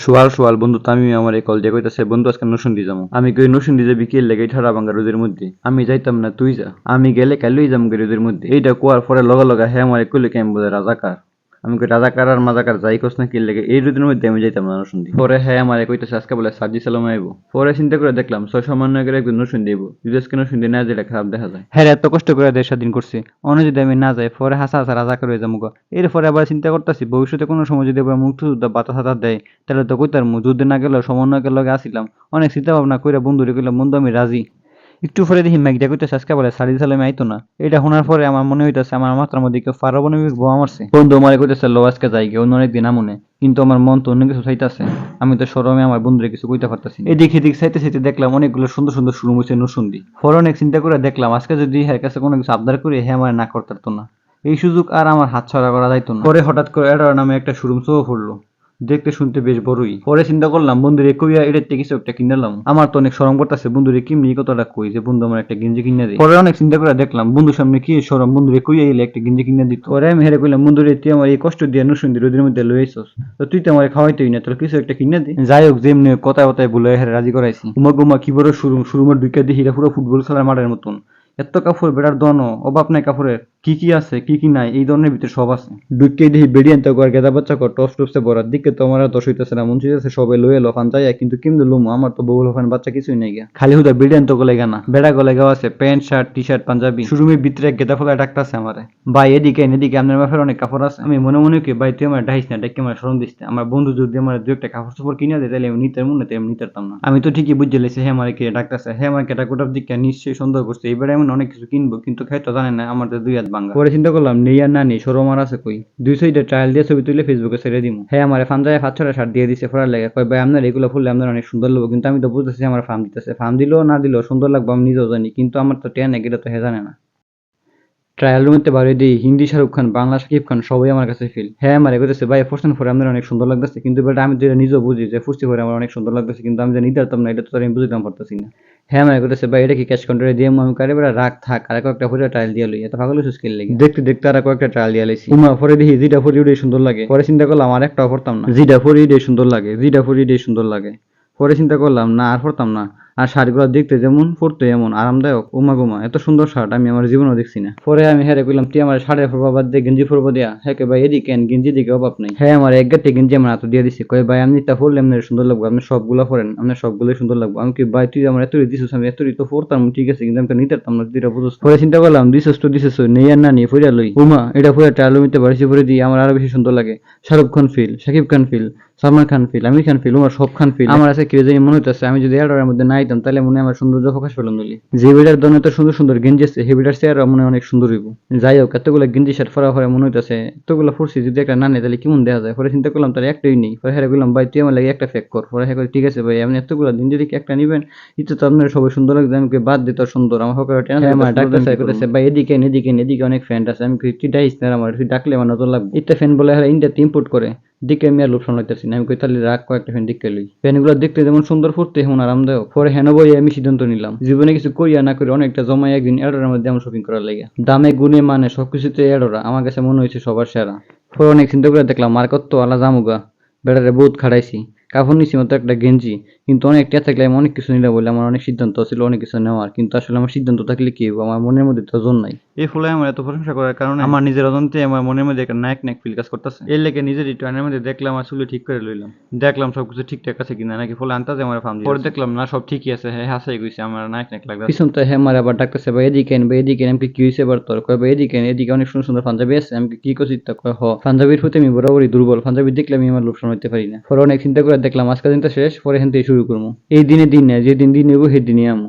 সোয়াল সোয়াল বন্ধু তামিম আমার এই কল দিয়ে কইতাছে বন্ধু আজকে নরসিংদী যাবো। আমি কই নরসিংদী যাবি কি লেগে ঠাড়া ভাঙ্গা রোদের মধ্যে? আমি যাইতাম না তুই যা। আমি গেলে কালই যাম রোদের মধ্যে। এইটা কোয়ার পরে লগে লগে হ্যাঁ আমার কইলে কেমন বলে রাজাকার। আমি কই রাজাকার আর মাজাকার যাই কস না কি লেগে এই রোদের মধ্যে আমি যাইতাম না নরসিংদী। পরে হ্যাঁ আমার কইতাছে আজকে বলে সার্জি সালাম আইবো। পরে চিন্তা করে দেখলাম 6 সমন্বয়কের একজন নরসিংদী আইবো। যদি আজকে নরসিংদী না যেটা খারাপ দেখা যায়। হ্যাঁ এত কষ্ট করে দেশ স্বাধীন করছি। অন্য যদি আমি না যাই পরে হাসা হাসা রাজাকার হয়ে যাবো। এরপরে আবার চিন্তা করতেছি ভবিষ্যতে কোনো সময় যদি আবার মুক্তিযোদ্ধা বাতা হাতা দেয় তাহলে তো কইতার যুদ্ধে না গেলেও সমন্বয়কের লগে আসিলাম। অনেক চিন্তা ভাবনা কইরা বন্ধুরে কইলাম বন্ধু আমি রাজি। একটু পরে দেখি ম্যাগডা কইতেছে আজকে বলে সার্জি সালামে আইতো না। এটা শোনার পরে আমার মনে হইতেছে আমার মাথার মধ্যে কেউ পারমাণবিক বোমা মারছে। বন্ধু আমার কইতেছে লো আজকে যাই গে অন্য অনেক দিন আমনে, কিন্তু আমার মন তো অন্য কিছু চাইতেছে। আমি তো শরমে আমার বন্ধুরে কিছু কইতে পারতাছি না। এদিক এদিক চাইতে চাইতে দেখলাম অনেকগুলো সুন্দর সুন্দর শুরু হয়েছে নরসিংদী। পরে অনেক চিন্তা করে দেখলাম আজকে যদি এর কাছে কোনো কিছু আবদার করি হ্যাঁ আমার না করতে পারতো না। এই সুযোগ আর আমার হাতছাড়া করা যাইতো না। পরে হঠাৎ করে এডার নামে একটা শোরুম চোখে পড়লো। দেখতে শুনতে বেশ বড়ই। পরে চিন্তা করলাম বন্ধুরে কইয়া এটার থেকে কিছু একটা কিনলাম। আমার তো অনেক শরম করতেছে বন্ধুরে কিমনি কতটা কই যে বন্ধু আমার একটা গেঞ্জি কিনে দেয়। পরে অনেক চিন্তা করে দেখলাম বন্ধুর সামনে কি শরম, বন্ধুরে কইয়া এলে একটা গেঞ্জি কিনে দিত। পরে আমি হেরে কইলাম বন্ধুরে তুই আমার এই কষ্ট দিয়ে নরসিংদী রোদের মধ্যে লই আইছস, তো তুই তো আমার খাওয়াইতেই না, তোর কিছু একটা কিনে দে। যাই হোক যেমনি কথায় কথায় বলে হেরে রাজি করাইছি। উমা গুমা কি বড় শোরুমের ঢুকে দেখি পুরো ফুটবল খেলার মাঠের মতন। এত কাপড় বেড়ার দনো অভাব নাই কাপড়ের, কি কি আছে কি কি নাই এই ধরনের ভিতরে সব আছে। ঢুকে দেখি বেরিয়ান তো গেদা বাচ্চা কর টস টপসে ভরার দিকে তো আমার দশ হইতেছে না, মন চাইতেছে সবাই লয়ে লফান যাই কিন্তু কিন্তু লুমু আমার তো বউ লফান বাচ্চা কিছুই নাই গিয়া। খালি হুদা বেরিয়ান তো গলে গানা বেড়া গলে গাও আছে প্যান্ট শার্ট টি শার্ট পাঞ্জাবি। শোরুমের ভিতরে গেদা ফলা ডাকতেছে আমারে, ভাই এদিকে এদিকে আপনার মাফের অনেক কাপড় আছে। আমি মনে মনে কি ভাই তুই আমার ডাইস না ডাকি আমার শরম দিস না। আমার বন্ধু যদি আমার দু একটা কাপড় চোপড় কিনে দেয় তাহলে আমি নিতে মনে আমি নিতাম না। আমি তো ঠিকই বুঝে লেছি হ্যাঁ আমার কে ডাকতেছে, হ্যাঁ আমার কেটা কোটার দিকে নিশ্চয়ই সন্দেহ করছে। এবারে এমন অনেক কিছু কিনবো কিন্তু খাই তো জানে না আমার তো দুই হাত ভাঙা। পরে চিন্তা করলাম নেই আর না নেই সরম আর আছে কই, 200 ট্রায়াল দিয়ে ছবি তুলে ফেসবুকে ছেড়ে দিমু। হ্যাঁ আমার ফান্দায় 5-6টা শার্ট দিয়ে দিছে ফোরার লাগে, কয় ভাই আপনার এগুলো ফুললে আপনার অনেক সুন্দর লাগবে। কিন্তু আমি তো বুঝতেছি আমার ফার্ম দিতেছে, ফার্ম দিলেও না দিলেও সুন্দর লাগবে আমি নিজেও জানি, কিন্তু আমার তো টেন এটা তো হে জানে না। ট্রায়াল রুমেতে বাড়ি দিই হিন্দি শাহরুখ খান বাংলা শাকিব খান সবাই আমার কাছে ফিল। হ্যাঁ আমার এগোতেছে ভাই ফোরশন ফোরে আপনার অনেক সুন্দর লাগতেছে, কিন্তু বেটা আমি তো এটা নিজেও বুঝি যে ফুর্তি করে আমার অনেক সুন্দর লাগতেছে, কিন্তু আমি যে নিতে পারতাম না এটা তো আমি বুঝতাম পারতেছি না। হ্যাঁ আমার এগোতেছে ভাই এটা কি ক্যাশ কাউন্টারে দিয়ে আমি কারে বেড়া রাখ থাক আর কয়েকটা ফুটে ট্রায়াল দিয়ে লই, এত পাগল সুস্কিল লেগে দেখতে দেখতে আর কয়েকটা ট্রায়াল দিয়ে লাইছি। উমা পরে দেখি জিটা ফোর ইউডে সুন্দর লাগে। পরে চিন্তা করলাম আর একটা পড়তাম না, জিটা ফোর ইউডে সুন্দর লাগে, জিটা ফোর ইউডে সুন্দর লাগে। পরে চিন্তা করলাম না আর পড়তাম না। আর শার্টগুলো দেখতে যেমন পড়তে এমন আরামদায়ক, উমা গুমা এত সুন্দর শার্ট আমি আমার জীবনেও দেখছি না। পরে আমি হেরে কইলাম তুই আমার শার্টের ফোরবা বাদ দিয়ে গেঞ্জি ফোরবা দিয়া। হ্যাঁ কে ভাই এদিকে গেঞ্জি দিকে অভাব নাই। হ্যাঁ আমার এক গাতে গেঞ্জি আমার হাতে দিয়ে দিছি, কয় ভাই আপনি তা পড়লে আপনার সুন্দর লাগবে, আপনি সবগুলা পড়েন আপনার সবগুলোই সুন্দর লাগবে। আমি কি ভাই তুই আমার এতই দিছিস, আমি এতই তো পড়তাম ঠিক আছে কিন্তু আমি তো নিতে পারতাম না, তুই এটা বুঝছ। পরে চিন্তা করলাম দিছিস তো দিছিস নেই আর না নিয়ে ফিরা লই। উমা এটা পরে ট্রায়াল রুমিতে বাড়িতে পরে দিই আমার আরো বেশি সুন্দর লাগে। Shahrukh Khan feel, Shakib Khan feel, Salman Khan feel, Aamir Khan feel, Uma সব খান ফিল আমার আছে। কি জানি মনে হইতেছে আমি যদি এর মধ্যে না আইতাম তাহলে মনে হয় আমার সৌন্দর্য প্রকাশ পেলাম নলি। যে বিটার দনে তো সুন্দর সুন্দর গেঞ্জি আছে হে বিটার চেয়ার মনে অনেক সুন্দর হইব। যাই হোক এতগুলো গেঞ্জি শার্ট পরা হয়ে মনে হইতেছে এতগুলো ফুরছি যদি একটা না নেই তাহলে কেমন দেখা যায়। পরে চিন্তা করলাম তাহলে একটাই নেই। পরে হ্যাঁ বললাম ভাই তুই আমার লাগে একটা ফেক কর। পরে হ্যাঁ ঠিক আছে ভাই আপনি এতগুলো দিন যদি একটা নিবেন ইচ্ছে তো আপনার সবাই সুন্দর লাগবে। আমি বাদ দিত সুন্দর আমার হকার ডাক্তার স্যার করতেছে ভাই এদিকে এদিকে এদিকে অনেক ফ্যান আছে। আমি তুই ডাইস না আমার তুই ডাকলে আমার নজর লাগবে। ইত্যা ফ্যান বলে হ্যাঁ ইন্ডিয়াতে ইম্পোর্ট করে দিকে আমি আর লোভ সামলাইতেছি না। আমি কই তাহলে রাগ কয়েকটা ফ্যান দিকে লই, ফ্যানগুলো দেখতে যেমন সুন্দর ফুটতে এমন আরামদায়ক। পরে হেন বই আমি সিদ্ধান্ত নিলাম জীবনে কিছু করিয়া না করে অনেকটা জমাই একদিন এডোরার মধ্যে আমার শপিং করার লাগে। দামে গুণে মানে সবকিছুতে এডোরা আমার কাছে মনে হয়েছে সবার সেরা। পরে অনেক চিন্তা করে দেখলাম মার্কত তো আলা জামুগা বেড়ারে বহুত খাড়াইছি, কাপড় নিছি মতো একটা গেঞ্জি, কিন্তু অনেক টিয়া থাকলে আমি অনেক কিছু নিলাম বলে আমার অনেক সিদ্ধান্ত ছিল অনেক কিছু নেওয়ার, কিন্তু আসলে আমার সিদ্ধান্ত থাকলে কি হইব আমার মনের মধ্যে তো ওজন নাই। এই ফলে আমার এত প্রশংসা করার কারণে আমার নিজের অজান্তে আমার মনের মধ্যে একটা নায়ক নায়ক ফিল কাজ করতেছে। এর লেগে নিজের ট্রেনের মধ্যে দেখলাম আসলে ঠিক করে লইলাম, দেখলাম সবকিছু ঠিকঠাক আছে কিনা নাকি ফলে আনতাজে আমার ফার্ম পরে দেখলাম না সব ঠিকই আছে। হ্যাঁ হাসাই গেছে আমার নায়ক নায়ক লাগবে পিছন তো হ্যাঁ আমার আবার ডাকতেছে ভাই এদিকে ভাই এদিকে আমি কি হয়েছে এবার তোর কয় ভাই এদিকে এদিকে অনেক সুন্দর সুন্দর পাঞ্জাবি আছে। আমি কি করছি তা কয় হ পাঞ্জাবির প্রতি আমি বরাবরই দুর্বল, পাঞ্জাবি দেখলে আমি আমার লোভ সামলাইতে পারি না। পরে অনেক চিন্তা করে দেখলাম আজকাল দিনটা শেষ পরে এখান থেকে শুরু করবো। এই দিনে দিন না যেদিন দিন নেবো সেদিনই আমো।